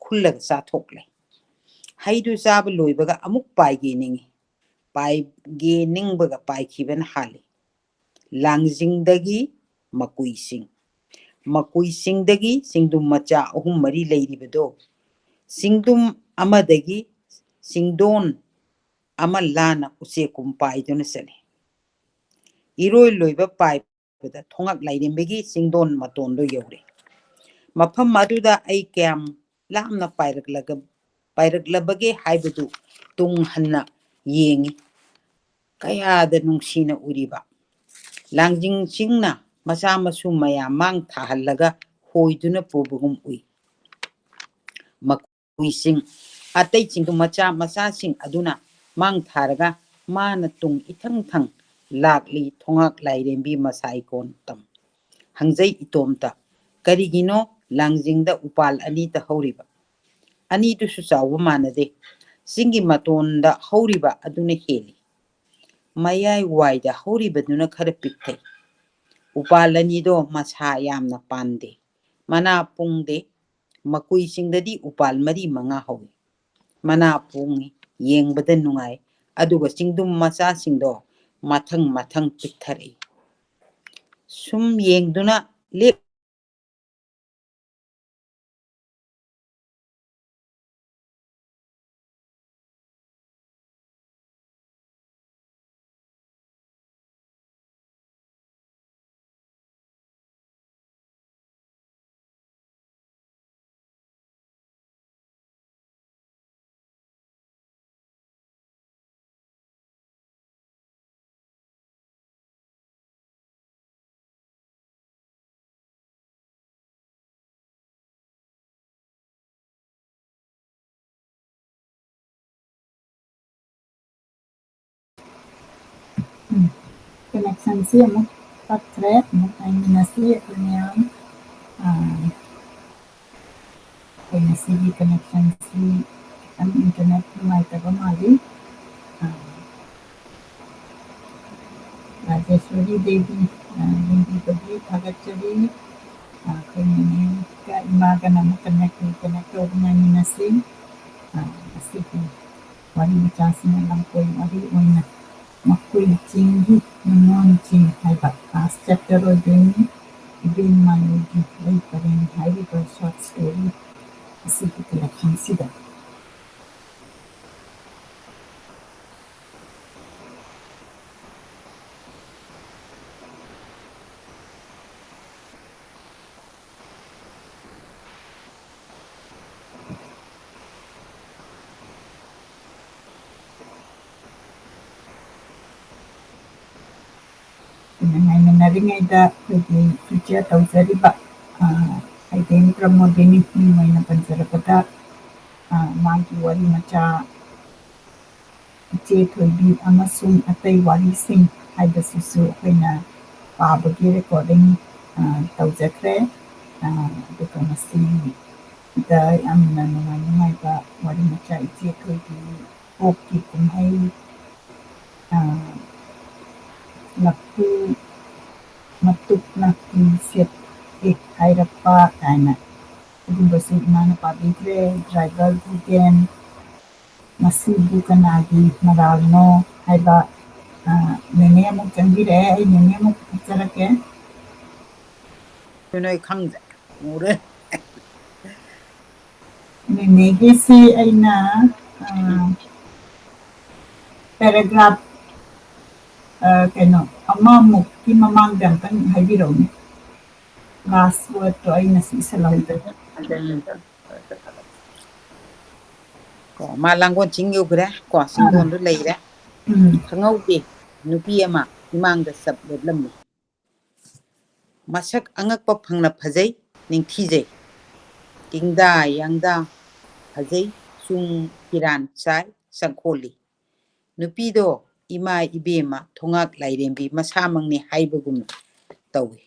khullaga chathokle haidu chaba loibaga amuk paige ningi paige ningbaga paikhiban hali langjingdagi makuisingdagi singdum macha ahum mari leiribado singdum amadagi singdon ama lana usekum paiduna sale iroi loiba paibada thongak lairembegi singdon matondo yore ꯃꯐꯝ ꯑꯗꯨꯗ ꯑꯩ ꯀꯌꯥꯝ ꯂꯥꯞꯅ ꯄꯥꯏꯔꯛꯂꯕꯒꯦ ꯍꯥꯏꯕꯗꯨ ꯇꯨꯡ ꯍꯟꯅ ꯌꯦꯡꯉꯤ꯫ ꯀꯌꯥꯗ ꯅꯨꯡꯁꯤꯅ ꯎꯔꯤꯕ ꯂꯥꯡꯖꯤꯡꯁꯤꯡꯅ ꯃꯆꯥ ꯃꯁꯨ ꯃꯌꯥꯝ ꯃꯥꯡ ꯊꯥꯍꯜꯂꯒ ꯍꯣꯏꯗꯨꯅ ꯄꯨꯕꯒꯨꯝ ꯎꯏ꯫ ꯃꯀꯨꯏꯁꯤꯡ ꯑꯇꯩꯁꯤꯡꯗꯨ ꯃꯆꯥ ꯃꯆꯥꯁꯤꯡ ꯑꯗꯨꯅ ꯃꯥꯡ ꯊꯥꯔꯒ ꯃꯥꯅ ꯇꯨꯡ ꯏꯊꯪ ꯊꯪ ꯂꯥꯛꯂꯤ ꯊꯣꯡꯉꯥꯛ ꯂꯥꯏꯔꯦꯝꯕꯤ ꯃꯁꯥ ꯏꯀꯣꯟ ꯇꯝ꯫ ꯍꯪꯖꯩ ꯏꯇꯣꯝꯇ ꯀꯔꯤꯒꯤꯅꯣ ꯂꯥꯡꯖꯤꯡꯗ ꯎꯄꯥꯜ ꯑꯅꯤꯇ ꯍꯧꯔꯤꯕ? ꯑꯅꯤꯗꯨꯁꯨ ꯆꯥꯎꯕ ꯃꯥꯟꯅꯗꯦ꯫ ꯆꯤꯡꯒꯤ ꯃꯇꯣꯟꯗ ꯍꯧꯔꯤꯕ ꯑꯗꯨꯅ ꯍꯦꯜꯂꯤ꯫ ꯃꯌꯥꯏ ꯋꯥꯏꯗ ꯍꯧꯔꯤꯕꯗꯨꯅ ꯈꯔ ꯄꯤꯛꯊꯩ꯫ ꯎꯄꯥꯜ ꯑꯅꯤꯗꯣ ꯃꯁꯥ ꯌꯥꯝꯅ ꯄꯥꯟꯗꯦ, ꯃꯅꯥ ꯄꯨꯡꯗꯦ꯫ ꯃꯀꯨꯏꯁꯤꯡꯗꯗꯤ ꯎꯄꯥꯜ 4-5 ꯍꯧꯏ꯫ ꯃꯅꯥ ꯄꯣꯡꯉꯤ, ꯌꯦꯡꯕꯗ ꯅꯨꯡꯉꯥꯏ, ꯑꯗꯨꯒ ꯆꯤꯡꯗꯨꯝ ꯃꯆꯥꯁꯤꯡꯗꯣ ꯃꯊꯪ ꯃꯊꯪ ꯄꯤꯛꯊꯔꯛꯏ꯫ ꯁꯨꯝ ꯌꯦꯡꯗꯨꯅ ꯀꯅꯦꯛꯁꯟꯁꯤ ꯑꯃꯨꯛ ꯇꯠꯈ꯭ꯔꯦ꯫ ꯑꯃꯨꯛ ꯉꯥꯏꯃꯤꯟꯅꯁꯤ ꯑꯩꯈꯣꯏ ꯃꯌꯥꯝ꯫ ꯑꯩꯈꯣꯏ ꯉꯁꯤꯒꯤ ꯀꯅꯦꯛꯁꯟꯁꯤ ꯈꯤꯇꯪ ꯏꯟꯇꯔꯅꯦꯠ ꯅꯨꯡꯉꯥꯏꯇꯕ ꯃꯥꯜꯂꯤ꯫ ꯔꯥꯖꯦꯁꯣꯔꯤ ꯗꯦꯕꯤ ꯌꯦꯡꯕꯤꯕꯒꯤ ꯊꯥꯒꯠꯆꯔꯤ꯫ ꯑꯩꯈꯣꯏ ꯅꯦꯅꯦꯒ ꯏꯃꯥꯒꯅ ꯑꯃꯨꯛ ꯀꯅꯦꯛ ꯇꯧꯕ ꯉꯥꯏꯃꯤꯟꯅꯁꯤ꯫ ꯉꯁꯤꯒꯤ ꯋꯥꯔꯤ ꯃꯆꯥꯁꯤꯅ ꯂꯝꯀꯣꯏ ꯋꯥꯔꯤ ꯑꯣꯏꯅ ꯃꯈꯣꯏ ꯆꯤꯡꯒꯤ ꯅꯤꯉꯣꯜ ꯆꯤꯡ ꯍꯥꯏꯕ ꯂꯥꯁ ꯆꯦꯞꯇꯔ ꯑꯣꯏꯗꯣꯏꯅꯤ꯫ ꯏꯕꯦꯝꯃꯒꯤ ꯂꯩ ꯄꯔꯦꯡ ꯍꯥꯏꯔꯤꯕ ꯁꯣꯔꯠ ꯁ꯭ꯇꯣꯔꯤ ꯑꯁꯤꯒꯤ ꯀꯂꯦꯛꯁꯟꯁꯤꯗ ꯉꯥꯏꯃꯤꯟꯅꯔꯤꯉꯩꯗ ꯑꯩꯈꯣꯏꯒꯤ ꯐꯤꯆꯔ ꯇꯧꯖꯔꯤꯕ ꯍꯩꯗꯦꯟ ꯄ꯭ꯔꯃꯣꯗꯤꯅꯤ ꯃꯤꯡ ꯑꯣꯏꯅ ꯄꯟꯖꯔꯕꯗ ꯃꯥꯒꯤ ꯋꯥꯔꯤ ꯃꯆꯥ ꯏꯆꯦ ꯊꯣꯏꯕꯤ ꯑꯃꯁꯨꯡ ꯑꯇꯩ ꯋꯥꯔꯤꯁꯤꯡ ꯍꯥꯏꯕꯁꯤꯁꯨ ꯑꯩꯈꯣꯏꯅ ꯄꯥꯕꯒꯤ ꯔꯦꯀꯣꯔꯗꯤꯡ ꯇꯧꯖꯈ꯭ꯔꯦ꯫ ꯑꯗꯨꯒ ꯃꯁꯤꯗ ꯌꯥꯝꯅ ꯅꯨꯡꯉꯥꯏꯕ ꯋꯥꯔꯤ ꯃꯆꯥ ꯏꯆꯦ ꯊꯣꯏꯕꯤ, ꯑꯣꯛꯀꯤ ꯀꯨꯝꯍꯩ, ꯂꯐꯨ ꯃꯇꯨꯞꯅ ꯐꯤ ꯁꯦꯠꯂꯤ ꯍꯥꯏꯔꯛꯄ ꯀꯥꯏꯅ ꯑꯗꯨꯝꯕꯁꯨ ꯏꯃꯥꯅ ꯄꯥꯕꯤꯈ꯭ꯔꯦ꯫ ꯗ꯭ꯔꯥꯏꯚꯔ ꯚꯨꯒꯦꯟ, ꯃꯁꯤꯕꯨ ꯀꯅꯥꯒꯤ ꯃꯔꯥꯜꯅꯣ ꯍꯥꯏꯕ ꯅꯦꯅꯦ ꯑꯃꯨꯛ ꯆꯪꯕꯤꯔꯛꯑꯦ꯫ ꯑꯩ ꯅꯦꯅꯦ ꯑꯃꯨꯛ ꯍꯥꯞꯆꯔꯛꯀꯦ꯫ ꯅꯣꯏ ꯈꯪꯗ꯭ꯔꯦ ꯃꯨꯔꯦ꯫ ꯅꯦꯅꯦꯒꯤꯁꯤ ꯑꯩꯅ ꯄꯦꯔꯥꯒ꯭ꯔꯥꯐ ꯑꯃꯃꯨꯛꯀꯤ ꯃꯃꯥꯡꯗ ꯑꯝꯇꯪ ꯍꯥꯏꯕꯤꯔꯛꯎꯅꯦ꯫ ꯂꯥꯁ ꯋꯥꯔꯗꯇꯣ ꯑꯩ ꯉꯁꯤ ꯏꯁꯜꯍꯧꯗ꯭ꯔꯦ꯫ ꯃꯥ ꯂꯥꯡꯒꯣꯜ ꯆꯤꯡ ꯌꯧꯈ꯭ꯔꯦ ꯀꯣ, ꯆꯤꯡꯗꯣꯟꯗꯨ ꯂꯩꯔꯦ꯫ ꯈꯪꯍꯧꯗꯦ ꯅꯨꯄꯤ ꯑꯃ ꯏꯃꯥꯡꯗ ꯆꯞ ꯂꯦꯞꯂꯝꯃꯤ꯫ ꯃꯁꯛ ꯑꯉꯛꯄ ꯐꯪꯅ ꯐꯖꯩ, ꯅꯤꯡꯊꯤꯖꯩ, ꯇꯤꯡꯗꯥ ꯌꯥꯡꯗꯥ ꯐꯖꯩ, ꯆꯨꯡ ꯐꯤꯔꯥꯟ ꯆꯥꯏ, ꯆꯪꯈꯣꯜꯂꯤ꯫ ꯅꯨꯄꯤꯗꯣ ꯏꯃꯥ ꯏꯕꯦꯝꯃ ꯊꯣꯡꯉꯥꯛ ꯂꯥꯏꯔꯦꯝꯕꯤ ꯃꯁꯥꯃꯛꯅꯤ ꯍꯥꯏꯕꯒꯨꯝ ꯇꯧꯏ꯫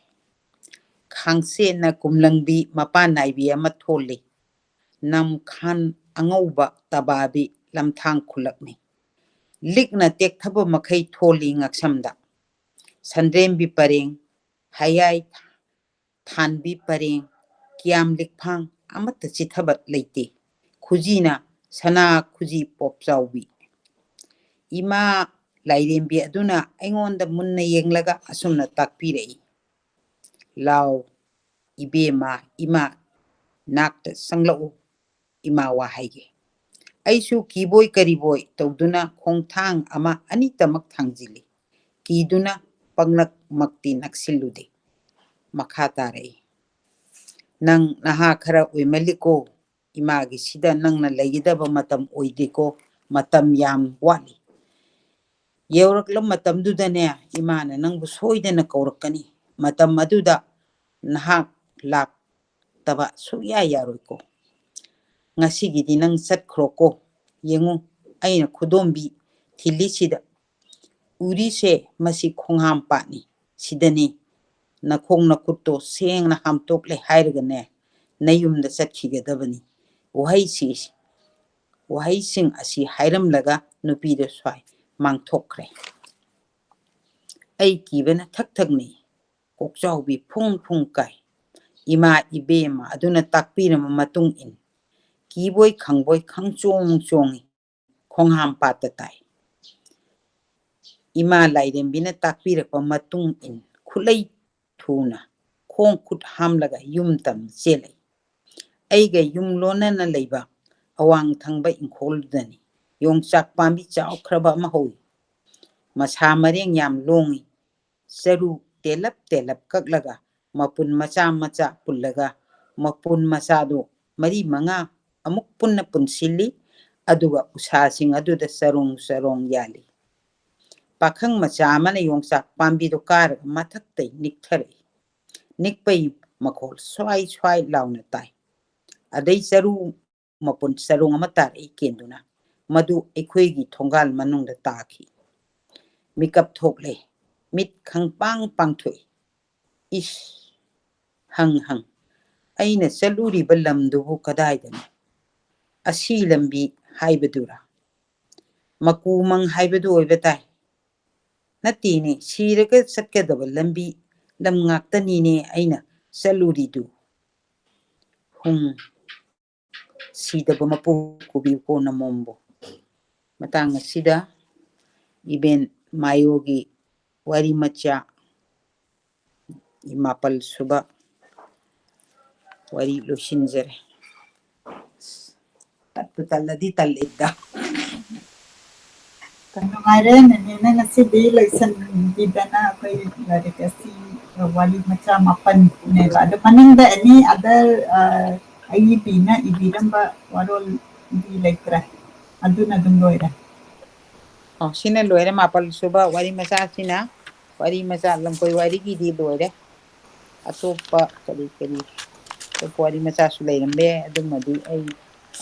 ꯈꯥꯡꯆꯦꯠꯅ ꯀꯨꯝꯂꯪꯕꯤ ꯃꯄꯥꯟ ꯅꯥꯏꯕꯤ ꯑꯃ ꯊꯣꯜꯂꯤ꯫ ꯅꯝꯈꯥꯟ ꯑꯉꯧꯕ ꯇꯕꯥꯕꯤ ꯂꯝꯊꯥꯡ ꯈꯨꯜꯂꯛꯅꯤ꯫ ꯂꯤꯛꯅ ꯇꯦꯛꯊꯕ ꯃꯈꯩ ꯊꯣꯜꯂꯤ ꯉꯛꯁꯝꯗ꯫ ꯁꯟꯗ꯭ꯔꯦꯝꯕꯤ ꯄꯔꯦꯡ, ꯍꯌꯥꯏ ꯊꯥꯟꯕꯤ ꯄꯔꯦꯡ, ꯀꯤꯌꯥꯝ ꯂꯤꯛꯐꯥꯡ ꯑꯃꯠꯇ ꯆꯤꯊꯕ ꯂꯩꯇꯦ꯫ ꯈꯨꯖꯤꯅ ꯁꯅꯥ ꯈꯨꯖꯤ ꯄꯣꯞꯆꯥꯎꯕꯤ꯫ ꯏꯃꯥ ꯂꯥꯏꯔꯦꯝꯕꯤ ꯑꯗꯨꯅ ꯑꯩꯉꯣꯟꯗ ꯃꯨꯟꯅ ꯌꯦꯡꯂꯒ ꯑꯁꯨꯝꯅ ꯇꯥꯛꯄꯤꯔꯛꯏ꯫ ꯂꯥꯎ ꯏꯕꯦꯝꯃ, ꯏꯃꯥ ꯅꯥꯛꯇ ꯆꯪꯂꯛꯎ, ꯏꯃꯥ ꯋꯥ ꯍꯥꯏꯒꯦ꯫ ꯑꯩꯁꯨ ꯀꯤꯕꯣꯏ ꯀꯔꯤꯕꯣꯏ ꯇꯧꯗꯨꯅ ꯈꯣꯡꯊꯥꯡ ꯑꯃ ꯑꯅꯤꯇꯃꯛ ꯊꯥꯡꯖꯤꯜꯂꯤ꯫ ꯀꯤꯗꯨꯅ ꯄꯪꯅꯛꯃꯛꯇꯤ ꯅꯛꯁꯤꯜꯂꯨꯗꯦ꯫ ꯃꯈꯥ ꯇꯥꯔꯛꯏ꯫ nang naha khara uimaliko imagi sida nang na legidaba matam oidiko matam yam wali yeuraklam matam dudane imana nangbu soidana kaurakani matam aduda naha lak taba suya yaroiko ngasigidi nang satkroko yengu aina kudombi thilisida urise masi khongham pani sidani nakhong nakutto sengna hamtokle hairgane nayumda satkhigedabani wahai sing asi hairam laga nupida swai mangthokre ai kibana thak thakni kokchaubi phung phung kai ima ibema aduna takpirama matung in kiboi khangchong chongi khongham patatai ima lairembina takpirakpa matung in khulai thuna khong khut hamlaga yumtam chelai aiga yumlonana leiba awang thangba inkholdani yongchak pambi chawkhraba ma hoi masa mareng yam longi saru telap kaklaga mapun macha pullaga mapun masado mari manga amuk punna punsilli aduga usasing aduda sarong yali pakhang macha mana yongchak pambi do kar mathaktai nikthare nikpai makhol swai launa tai adai saru mapun sarong amatar ikenduna madu ekhoigi thongal manungda taki mikap thokle mit khangpang pangthoi is hang aina saluri balamdubu kadaidani asi lambi haibadura makumang haibadu oibatai natini siraga satkadaba lambi lam ngaktani ne aina saluri du hung sidaba mapu kubi ko na mombo matang sida iben mayogi wari macha imapal suba wari losinjare taladi talida Nungaire nene ngasidi lesson bidana ako'y kasi wali macha mapan ne ba do maningda any other IEP na ibiramba warol di lekra aduna dungoira sina loire mapal suba wari macha sina wari macha lamkoi wari gi di loire atopa kari wari macha su leirambe adumadi ai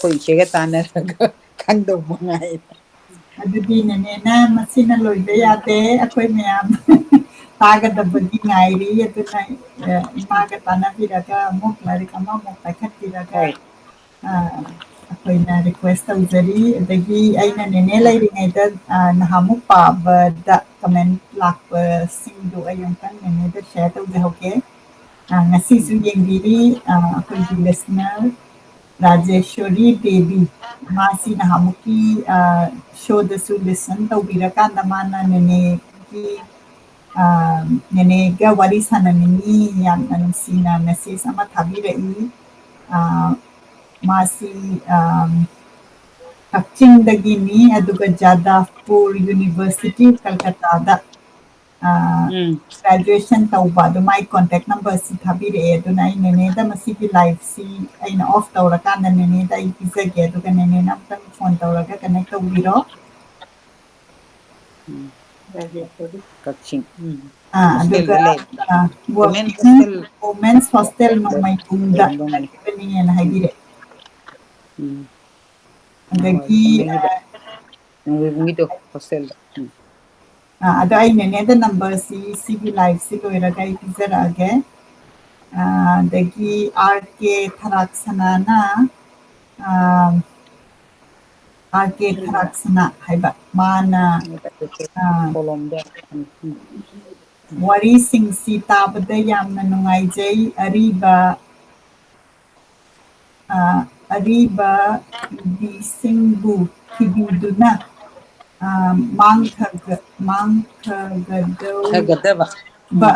khoi chega tanaraga khangdo mangai adudi nene na masina loibe yate ako'y mayam tagadabagi ngairi aduna imaga tanabiraga muk larik ama muk paikhatiraga ako'yna request tawjari adagi aina nene lairingayda nahamuk pabada comment lakpasingdu ay amtang neneda share tawjahawke ngasisu yengbiri ako'ygi listener Rajeshwari Devi masi nahamuki show dasu listen tawbirakanda mana nenega wari sananini yamna nungsina message ama thabirai masi Kachingdagini aduga Jadavpur University Calcutta da graduation tawba do my contact number si thabire aduna nene da masigi live si aina off tawrakanda nene da ipizage aduga nene namtang phone tawraga connect tawbiro Kaching aduga women's hostel no may tunda kani na haibire adagi ngito hostel ada ay nene da number si CB live si loiraga ipizarage adagi RK Tharaksana na RK Tharaksana haiba mana wari sing si tabada yamna nungaijay ariba bisingbu kibiduna Hagadaba ba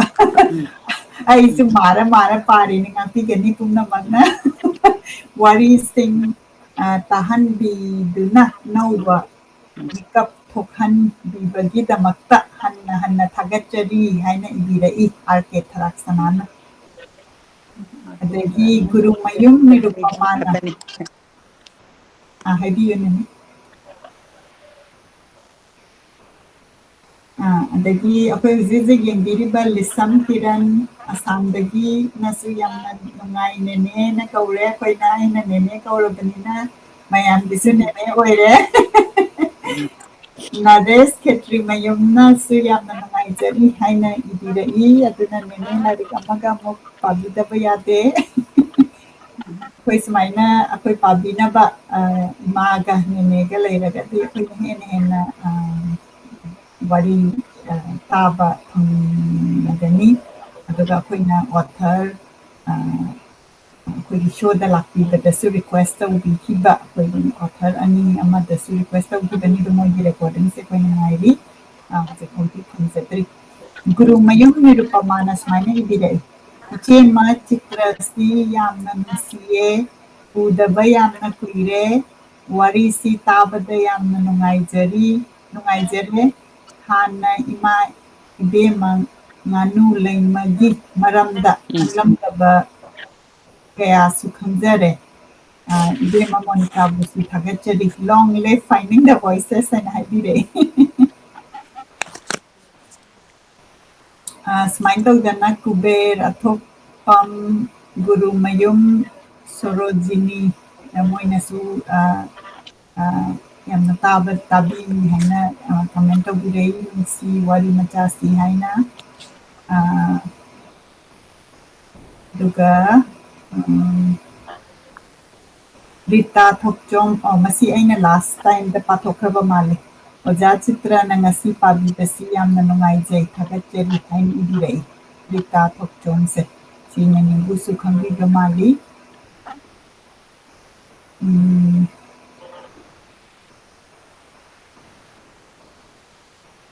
ay sumara pare ni ngati gani pumna magna wari sing tahan biduna nauba mikap thokhan bibagi damakta hanna thagachari haina ibirai RK Tharaksanana ꯑꯗꯒꯤ ꯒꯨꯔꯨꯃꯌꯨꯝ ꯅꯤꯔꯨꯄꯃꯥꯅ ꯈꯛꯇꯅꯤ ꯍꯥꯏꯕꯤꯌꯨꯅꯦ ꯑꯗꯒꯤ ꯑꯩꯈꯣꯏ ꯍꯧꯖꯤꯛ ꯍꯧꯖꯤꯛ ꯌꯦꯡꯕꯤꯔꯤꯕ ꯂꯤꯁꯝ ꯀꯤꯔꯟ ꯑꯁꯥꯝꯗꯒꯤꯅꯁꯨ ꯌꯥꯝꯅ ꯅꯨꯡꯉꯥꯏ ꯅꯦꯅꯦꯅ ꯀꯧꯔꯦ ꯑꯩꯈꯣꯏꯅ ꯑꯩꯅ ꯅꯦꯅꯦ ꯀꯧꯔꯕꯅꯤꯅ ꯃꯌꯥꯝꯒꯤꯁꯨ ꯅꯦꯅꯦ ꯑꯣꯏꯔꯦ ꯅꯔꯦꯁ ꯈꯦꯇ꯭ꯔꯤꯃꯌꯨꯝꯅꯁꯨ ꯌꯥꯝꯅ ꯅꯨꯡꯉꯥꯏꯖꯔꯤ ꯍꯥꯏꯅ ꯏꯕꯤꯔꯛꯏ ꯑꯗꯨꯅ ꯅꯦꯅꯦ ꯂꯥꯏꯔꯤꯛ ꯑꯃꯒ ꯑꯃꯨꯛ ꯄꯥꯕꯤꯗꯕ ꯌꯥꯗꯦ ꯑꯩꯈꯣꯏ ꯁꯨꯃꯥꯏꯅ ꯑꯩꯈꯣꯏ ꯄꯥꯕꯤꯅꯕ ꯏꯃꯥꯒ ꯅꯦꯅꯦꯒ ꯂꯩꯔꯒꯗꯤ ꯑꯩꯈꯣꯏꯅ ꯍꯦꯟꯅ ꯍꯦꯟꯅ ꯋꯥꯔꯤ ꯇꯥꯕ ꯐꯪꯒꯅꯤ ꯑꯗꯨꯒ ꯑꯩꯈꯣꯏꯅ ꯑꯣꯊꯔ ꯑꯩꯈꯣꯏꯒꯤ ꯁꯣꯗ ꯂꯥꯛꯄꯤꯕꯗꯁꯨ ꯔꯤꯀ꯭ꯋꯦꯁ ꯇꯧꯕꯤꯈꯤꯕ ꯑꯩꯈꯣꯏꯒꯤ ꯑꯣꯊꯔ ꯑꯅꯤ ꯑꯃꯗꯁꯨ ꯔꯤꯀ꯭ꯋꯦꯁ ꯇꯧꯈꯤꯕꯅꯤ ꯑꯗꯨ ꯃꯣꯏꯒꯤ ꯔꯦꯀꯣꯔꯗꯤꯡꯁꯦ ꯑꯩꯈꯣꯏꯅ ꯉꯥꯏꯔꯤ ꯍꯧꯖꯤꯛ ꯐꯥꯎꯗꯤ ꯐꯪꯖꯗ꯭ꯔꯤ ꯒꯨꯔꯨꯃꯌꯨꯝ ꯅꯤꯔꯨꯄꯃꯥꯅ ꯁꯨꯃꯥꯏꯅ ꯏꯕꯤꯔꯛꯏ ꯏꯆꯦꯃ ꯆꯤꯇ꯭ꯔꯁꯤ ꯌꯥꯝꯅ ꯅꯨꯡꯁꯤꯌꯦ ꯎꯗꯕ ꯌꯥꯝꯅ ꯀꯨꯏꯔꯦ ꯋꯥꯔꯤꯁꯤ ꯇꯥꯕꯗ ꯌꯥꯝꯅ ꯅꯨꯡꯉꯥꯏꯖꯔꯦ ꯍꯥꯟꯅ ꯏꯃꯥ ꯏꯕꯦꯝꯃ ꯉꯥꯅꯨ ꯂꯩꯃꯒꯤ ꯃꯔꯝꯗ ꯈꯪꯂꯝꯗꯕ ꯀꯌꯥꯁꯨ ꯈꯪꯖꯔꯦ ꯏꯕꯦꯝꯃ ꯃꯣꯅꯤꯀꯥꯕꯨꯁꯨ ꯊꯥꯒꯠꯆꯔꯤ ꯂꯣꯡ ꯂꯤꯚ ꯐꯥꯏꯟꯗꯤꯡ ꯗ ꯚꯣꯏꯁꯦꯁ ꯍꯥꯏꯅ ꯍꯥꯏꯕꯤꯔꯛꯏ ꯁꯨꯃꯥꯏꯅ ꯇꯧꯗꯅ ꯀꯨꯕꯦꯔ ꯑꯊꯣꯛꯄꯝ ꯒꯨꯔꯨꯃꯌꯨꯝ ꯁꯣꯔꯣꯖꯤꯅꯤ ꯃꯣꯏꯅꯁꯨ ꯌꯥꯝꯅ ꯇꯥꯕꯤꯅꯤ ꯍꯥꯏꯅ ꯀꯃꯦꯟ ꯇꯧꯕꯤꯔꯛꯏ ꯅꯨꯡꯁꯤ ꯋꯥꯔꯤ ꯃꯆꯥꯁꯤ ꯍꯥꯏꯅ ꯑꯗꯨꯒ ꯔꯤꯇꯥ ꯊꯣꯛꯆꯣꯝ ꯃꯁꯤ ꯑꯩꯅ ꯂꯥꯁ ꯇꯥꯏꯝꯗ ꯄꯥꯊꯣꯛꯈ꯭ꯔꯕ ꯃꯥꯜꯂꯤ ꯑꯣꯖꯥ ꯆꯤꯇ꯭ꯔꯅ ꯉꯁꯤ ꯄꯥꯕꯤꯕꯁꯤ ꯌꯥꯝꯅ ꯅꯨꯡꯉꯥꯏꯖꯩ ꯊꯥꯒꯠꯆꯔꯤ ꯍꯥꯏꯅ ꯏꯕꯤꯔꯛꯏ ꯔꯤꯇꯥ ꯊꯣꯛꯆꯣꯝꯁꯦ ꯁꯤ ꯅꯦꯅꯦꯕꯨꯁꯨ ꯈꯪꯕꯤꯕ ꯃꯥꯜꯂꯤ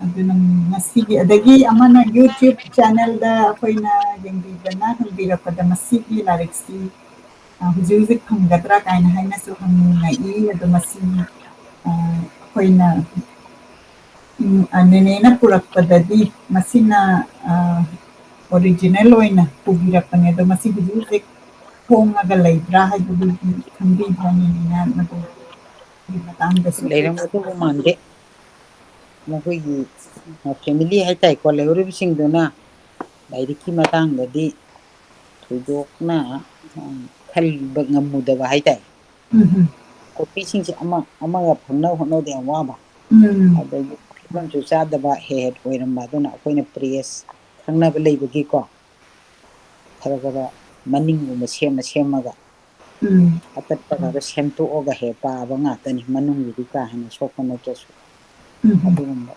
ꯑꯗꯨꯅ ꯉꯁꯤꯒꯤ ꯑꯗꯒꯤ ꯑꯃꯅ ꯌꯨꯇ꯭ꯌꯨꯕ ꯆꯦꯅꯦꯜꯗ ꯑꯩꯈꯣꯏꯅ ꯌꯦꯡꯕꯤꯕꯅ ꯍꯪꯕꯤꯔꯛꯄꯗ ꯃꯁꯤꯒꯤ ꯂꯥꯏꯔꯤꯛꯁꯤ ꯍꯧꯖꯤꯛ ꯍꯧꯖꯤꯛ ꯐꯪꯒꯗ꯭ꯔꯥ ꯀꯥꯏꯅ ꯍꯥꯏꯅꯁꯨ ꯍꯪꯅꯤꯡꯉꯛꯏ ꯑꯗꯣ ꯃꯁꯤ ꯑꯩꯈꯣꯏꯅ ꯅꯦꯅꯦꯅ ꯄꯨꯔꯛꯄꯗꯗꯤ ꯃꯁꯤꯅ ꯑꯣꯔꯤꯖꯤꯅꯦꯜ ꯑꯣꯏꯅ ꯄꯨꯕꯤꯔꯛꯄꯅꯦ ꯑꯗꯣ ꯃꯁꯤ ꯍꯧꯖꯤꯛ ꯍꯧꯖꯤꯛ ꯐꯣꯡꯉꯒ ꯂꯩꯕ꯭ꯔꯥ ꯍꯥꯏꯕꯗꯨꯗꯤ ꯈꯪꯕꯤꯗ꯭ꯔꯅꯤꯅ ꯃꯗꯨꯒꯤ ꯃꯇꯥꯡꯗꯁꯨ ꯂꯩꯔꯝꯒꯗꯧꯕ ꯃꯥꯟꯗꯦ ꯃꯈꯣꯏꯒꯤ ꯐꯦꯃꯤꯂꯤ ꯍꯥꯏꯇꯥꯔꯦꯀꯣ ꯂꯩꯍꯧꯔꯤꯕꯁꯤꯡꯗꯨꯅ ꯂꯥꯏꯔꯤꯛꯀꯤ ꯃꯇꯥꯡꯗꯗꯤ ꯊꯣꯏꯗꯣꯛꯅ ꯈꯟꯕ ꯉꯝꯃꯨꯗꯕ ꯍꯥꯏꯇꯥꯔꯦ ꯀꯣꯄꯤꯁꯤꯡꯁꯦ ꯑꯃꯒ ꯐꯪꯅꯕ ꯍꯣꯠꯅꯕꯗ ꯌꯥꯝ ꯋꯥꯕ ꯑꯗꯒꯤ ꯐꯤꯕꯝꯁꯨ ꯆꯥꯗꯕ ꯍꯦꯛ ꯑꯣꯏꯔꯝꯕ ꯑꯗꯨꯅ ꯑꯩꯈꯣꯏꯅ ꯄ꯭ꯔꯦꯁ ꯈꯪꯅꯕ ꯂꯩꯕꯒꯤꯀꯣ ꯈꯔ ꯃꯅꯤꯡꯒꯨꯝꯕ ꯁꯦꯝꯃꯒ ꯑꯇꯠꯄ ꯈꯔ ꯁꯦꯝꯇꯣꯛꯑꯒ ꯍꯦꯛ ꯄꯥꯕ ꯉꯥꯛꯇꯅꯤ ꯃꯅꯨꯡꯒꯤꯗꯤ ꯀꯥ ꯍꯦꯟꯅ ꯁꯣꯛꯄ ꯅꯠꯇ꯭ꯔꯁꯨ ꯑꯗꯨꯒꯨꯝꯕ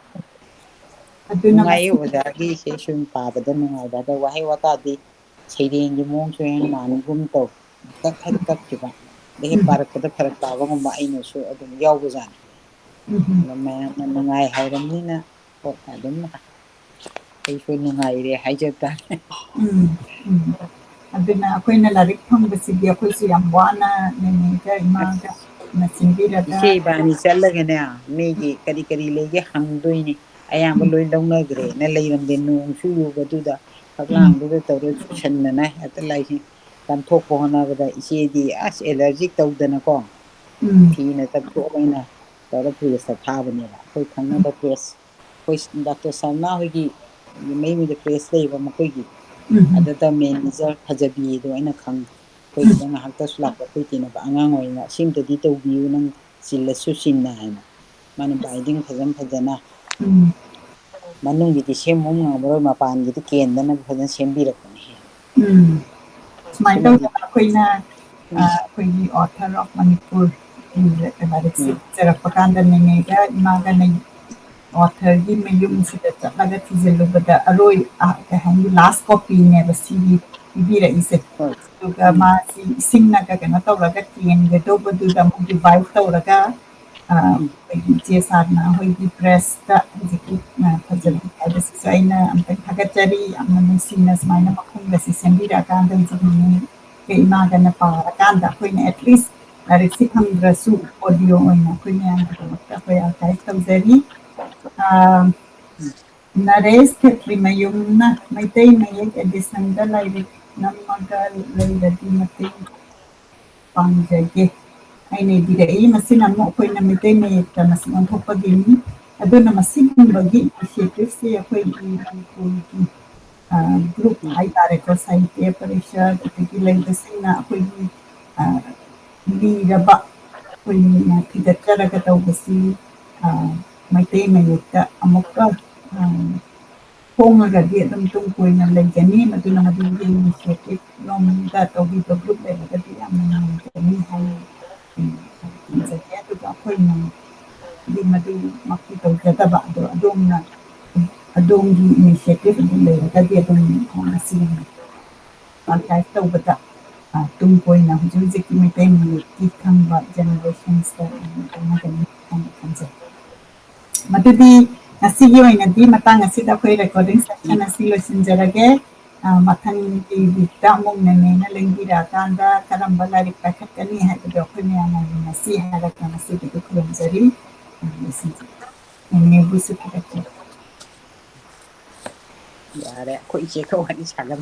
ꯑꯗꯨꯅ ꯅꯨꯡꯉꯥꯏꯌꯦ ꯃꯁꯤ ꯑꯣꯖꯥꯒꯤꯁꯦ ꯁꯨꯝ ꯄꯥꯕꯗ ꯅꯨꯡꯉꯥꯏꯕ ꯑꯗ ꯋꯥꯍꯩ ꯋꯥꯇꯥꯗꯤ ꯁꯩꯔꯦꯡꯒꯤ ꯃꯑꯣꯡꯁꯨ ꯍꯦꯛ ꯃꯥꯟꯒꯨꯝ ꯇꯧ ꯀꯛꯈꯤꯕ ꯑꯗꯩ ꯄꯥꯔꯛꯄꯗ ꯐꯔꯛ ꯇꯥꯕꯒꯨꯝꯕ ꯑꯩꯅꯁꯨ ꯑꯗꯨꯝ ꯌꯥꯎꯕꯖꯥꯠꯅꯤ ꯑꯗ ꯃꯌꯥꯝꯅ ꯅꯨꯡꯉꯥꯏ ꯍꯥꯏꯔꯕꯅꯤꯅ ꯍꯣꯏ ꯑꯗꯨꯝ ꯑꯩꯁꯨ ꯅꯨꯡꯉꯥꯏꯔꯦ ꯍꯥꯏꯖ ꯇꯥꯔꯦ ꯑꯗꯨꯅ ꯑꯩꯈꯣꯏꯅ ꯂꯥꯏꯔꯤꯛ ꯐꯪꯕꯁꯤꯗꯤ ꯑꯩꯈꯣꯏꯁꯨ ꯌꯥꯝ ꯋꯥꯅ ꯅꯦꯅꯦꯒ ꯏꯃꯥꯒ ꯁꯤꯟꯕꯤꯔꯒ ꯏꯆꯦ ꯏꯕꯥꯅꯤ ꯆꯠꯂꯒꯅꯦ ꯃꯤꯒꯤ ꯀꯔꯤ ꯂꯩꯒꯦ ꯍꯪꯗꯣꯏꯅꯤ ꯑꯌꯥꯝꯕ ꯂꯣꯏ ꯂꯧꯅꯈ꯭ꯔꯦꯅ ꯂꯩꯔꯝꯗꯦ ꯅꯣꯡ ꯆꯨ ꯌꯨꯕꯗꯨꯗ ꯐꯛꯂꯥꯡꯗꯨꯗ ꯇꯧꯔ ꯆꯨꯁꯟꯗꯅ ꯍꯦꯛꯇ ꯂꯥꯏꯁꯤ ꯀꯟꯊꯣꯛꯄ ꯍꯣꯠꯅꯕꯗ ꯏꯆꯦꯗꯤ ꯑꯁ ꯑꯦꯂꯔꯖꯤ ꯇꯧꯗꯅꯀꯣ ꯐꯤꯅ ꯇꯛꯊꯣꯛꯑꯒ ꯑꯩꯅ ꯇꯧꯔ ꯄ꯭ꯔꯦꯁꯇ ꯊꯥꯕꯅꯦꯕ ꯑꯩꯈꯣꯏ ꯈꯪꯅꯕ ꯄ꯭ꯔꯦꯁ ꯑꯩꯈꯣꯏ ꯗꯥꯛꯇꯔ ꯁꯔꯃ ꯍꯣꯏꯒꯤ ꯃꯌꯨꯝꯗ ꯄ꯭ꯔꯦꯁ ꯂꯩꯕ ꯃꯈꯣꯏꯒꯤ ꯑꯗꯨꯗ ꯃꯦꯅꯦꯖꯔ ꯐꯖꯕꯤꯗꯣ ꯑꯩꯅ ꯈꯪꯉꯦ ꯑꯩꯈꯣꯏꯒꯤꯗ ꯉꯥꯏꯍꯥꯛꯇꯁꯨ ꯂꯥꯛꯄ ꯑꯩꯈꯣꯏ ꯇꯤꯟꯅꯕ ꯑꯉꯥꯡ ꯑꯣꯏꯔꯤꯉ ꯑꯁꯤꯝꯇꯗꯤ ꯇꯧꯕꯤꯌꯨ ꯅꯪ ꯆꯤꯜꯂꯁꯨ ꯆꯤꯟꯅ ꯍꯥꯏꯅ ꯃꯥꯅ ꯕꯥꯏꯗꯤꯡ ꯐꯖꯅ ꯃꯅꯨꯡꯒꯤꯗꯤ ꯁꯦꯝꯕ ꯉꯝꯃꯔꯣꯏ ꯃꯄꯥꯟꯒꯤꯗꯤ ꯀꯦꯟꯗꯅꯕ ꯐꯖꯅ ꯁꯦꯝꯕꯤꯔꯛꯄꯅꯦ ꯁꯨꯃꯥꯏꯅ ꯁꯤꯃꯗꯤ ꯇꯧꯗꯅ ꯑꯩꯈꯣꯏꯅ ꯑꯩꯈꯣꯏꯒꯤ ꯑꯣꯊꯔ ꯑꯣꯐ ꯃꯅꯤꯄꯨꯔ ꯂꯥꯏꯔꯤꯛꯁꯤ ꯊꯤꯖꯔꯛꯄ ꯀꯥꯟꯗ ꯅꯦꯅꯦꯒ ꯏꯃꯥꯒꯅ ꯑꯣꯊꯔꯒꯤ ꯃꯌꯨꯝꯁꯤꯗ ꯆꯠꯂꯒ ꯊꯤꯖꯤꯜꯂꯨꯕꯗ ꯀꯩ ꯍꯥꯏꯅꯤ ꯂꯥꯁ ꯀꯣꯄꯤꯅꯦꯕ ꯁꯤꯒꯤ ꯄꯤꯕꯤꯔꯛꯏꯁꯦ ꯍꯣꯏ ꯑꯗꯨꯒ ꯃꯥꯁꯤ ꯏꯁꯤꯡꯅꯒ ꯀꯩꯅꯣ ꯇꯧꯔꯒ ꯀꯦꯟꯒꯗꯧꯕꯗꯨꯗ ꯑꯃꯨꯛ ꯗꯤꯚꯥꯏꯠ ꯇꯧꯔꯒ ꯑꯩꯈꯣꯏꯒꯤ ꯏꯆꯦ ꯁꯥꯔꯅ ꯑꯩꯈꯣꯏꯒꯤ ꯄ꯭ꯔꯦꯁꯇ ꯍꯧꯖꯤꯛꯀꯤ ꯐꯖꯕꯤ ꯍꯥꯏꯕꯁꯤꯁꯨ ꯑꯩꯅ ꯑꯝꯇꯪ ꯊꯥꯒꯠꯆꯔꯤ ꯌꯥꯝꯅ ꯅꯨꯡꯁꯤꯅ ꯁꯨꯃꯥꯏꯅ ꯃꯈꯣꯡꯒꯁꯤ ꯁꯦꯝꯕꯤꯔꯛꯑꯀꯥꯟꯗ ꯍꯧꯖꯤꯛ ꯏꯃꯥꯒꯅ ꯄꯥꯔꯀꯥꯟꯗ ꯑꯩꯈꯣꯏꯅ ꯑꯦꯠꯂꯤꯁ ꯂꯥꯏꯔꯤꯛꯁꯤ ꯐꯪꯗ꯭ꯔꯁꯨ ꯑꯣꯗꯤꯑꯣ ꯑꯣꯏꯅ ꯑꯩꯈꯣꯏ ꯃꯌꯥꯝꯒꯤꯗꯃꯛꯇ ꯑꯩꯈꯣꯏ ꯑꯥꯔꯀꯥꯏꯞ ꯇꯧꯖꯔꯤ ꯅꯔꯦꯁ ꯈꯦꯇ꯭ꯔꯤꯃꯌꯨꯝꯅ ꯃꯩꯇꯩ ꯃꯌꯦꯛ ꯑꯦꯗꯤꯁꯟꯗ ꯂꯥꯏꯔꯤꯛ ꯅꯝꯃꯒ ꯂꯩꯔꯗꯤ ꯃꯇꯦꯡ ꯄꯥꯡꯖꯒꯦ ꯑꯩꯅ ꯏꯕꯤꯔꯛꯏ ꯃꯁꯤꯅ ꯑꯃꯨꯛ ꯑꯩꯈꯣꯏꯅ ꯃꯩꯇꯩ ꯃꯌꯦꯛꯇ ꯃꯁꯤꯡ ꯑꯣꯟꯊꯣꯛꯄꯒꯤꯅꯤ ꯑꯗꯨꯅ ꯃꯁꯤꯒꯨꯝꯕꯒꯤ ꯏꯅꯤꯁꯤꯌꯦꯇꯤꯚꯁꯦ ꯑꯩꯈꯣꯏꯒꯤ ꯃꯅꯤꯄꯨꯔꯒꯤ ꯒ꯭ꯔꯨꯞ ꯍꯥꯏꯇꯥꯔꯦꯀꯣ ꯁꯥꯍꯤꯇ꯭ꯌ ꯄꯔꯤꯁꯠ ꯑꯗꯒꯤ ꯂꯩꯕꯁꯤꯡꯅ ꯑꯩꯈꯣꯏꯒꯤ ꯂꯤꯔꯕ ꯑꯩꯈꯣꯏꯅ ꯊꯤꯒꯠꯆꯔꯒ ꯇꯧꯕꯁꯤ ꯃꯩꯇꯩ ꯃꯌꯦꯛꯇ ꯑꯃꯨꯛꯀ ꯐꯣꯡꯉꯒꯗꯤ ꯑꯗꯨꯝ ꯇꯨꯡ ꯀꯣꯏꯅ ꯂꯩꯒꯅꯤ ꯃꯗꯨꯅ ꯃꯗꯨꯒꯤ ꯏꯅꯤꯁꯤꯌꯦꯇꯤꯚ ꯂꯣꯝꯗ ꯇꯧꯕꯤꯕ ꯒ꯭ꯔꯨꯞ ꯂꯩꯔꯒꯗꯤ ꯌꯥꯝꯅ ꯅꯨꯡꯉꯥꯏꯒꯅꯤ ꯍꯥꯏꯅ ꯈꯟꯖꯒꯦ ꯑꯗꯨꯒ ꯑꯩꯈꯣꯏꯅ ꯃꯗꯨꯃꯛꯇꯤ ꯇꯧꯖꯗꯕ ꯑꯗꯣ ꯑꯗꯣꯝꯅ ꯑꯗꯣꯝꯒꯤ ꯏꯅꯤꯁꯤꯌꯦꯇꯤꯚ ꯑꯗꯨ ꯂꯩꯔꯒꯗꯤ ꯑꯗꯨꯝ ꯃꯁꯤ ꯑꯥꯔꯀꯥꯏꯚ ꯇꯧꯕꯗ ꯇꯨꯡ ꯀꯣꯏꯅ ꯍꯧꯖꯤꯛ ꯍꯧꯖꯤꯛꯀꯤ ꯃꯩꯇꯩ ꯃꯌꯦꯛꯀꯤ ꯈꯪꯕ ꯖꯦꯅꯦꯔꯦꯁꯟꯁꯇ ꯇꯧꯅꯒꯅꯤ ꯍꯥꯏꯅ ꯈꯟꯖꯩ ꯃꯗꯨꯗꯤ ꯉꯁꯤꯒꯤ ꯑꯣꯏꯅꯗꯤ ꯃꯇꯥꯡ ꯑꯁꯤꯗ ꯑꯩꯈꯣꯏ ꯔꯦꯀꯣꯔꯗꯤꯡ ꯁꯦꯁꯟ ꯑꯁꯤ ꯂꯣꯏꯁꯤꯟꯖꯔꯒꯦ ꯃꯊꯪꯒꯤ ꯋꯤꯛꯇ ꯑꯃꯨꯛ ꯅꯦꯅꯦꯅ ꯂꯦꯡꯕꯤꯔꯛꯑꯀꯥꯟꯗ ꯀꯔꯝꯕ ꯂꯥꯏꯔꯤꯛ ꯄꯥꯏꯈꯠꯀꯅꯤ ꯍꯥꯏꯕꯗꯣ ꯑꯩꯈꯣꯏ ꯃꯌꯥꯝꯅ ꯌꯦꯡꯉꯁꯤ ꯍꯥꯏꯔꯒ ꯉꯁꯤꯒꯤꯗꯤ ꯈꯨꯔꯨꯝꯖꯔꯤ ꯂꯣꯏꯁꯤꯟꯖꯔꯤ ꯅꯦꯅꯦꯕꯨꯁꯨ ꯊꯥꯒꯠꯆꯔꯤ ꯌꯥꯔꯦ ꯑꯩꯈꯣꯏ ꯏꯆꯦꯒ ꯋꯥꯔꯤ ꯁꯥꯟꯅꯕ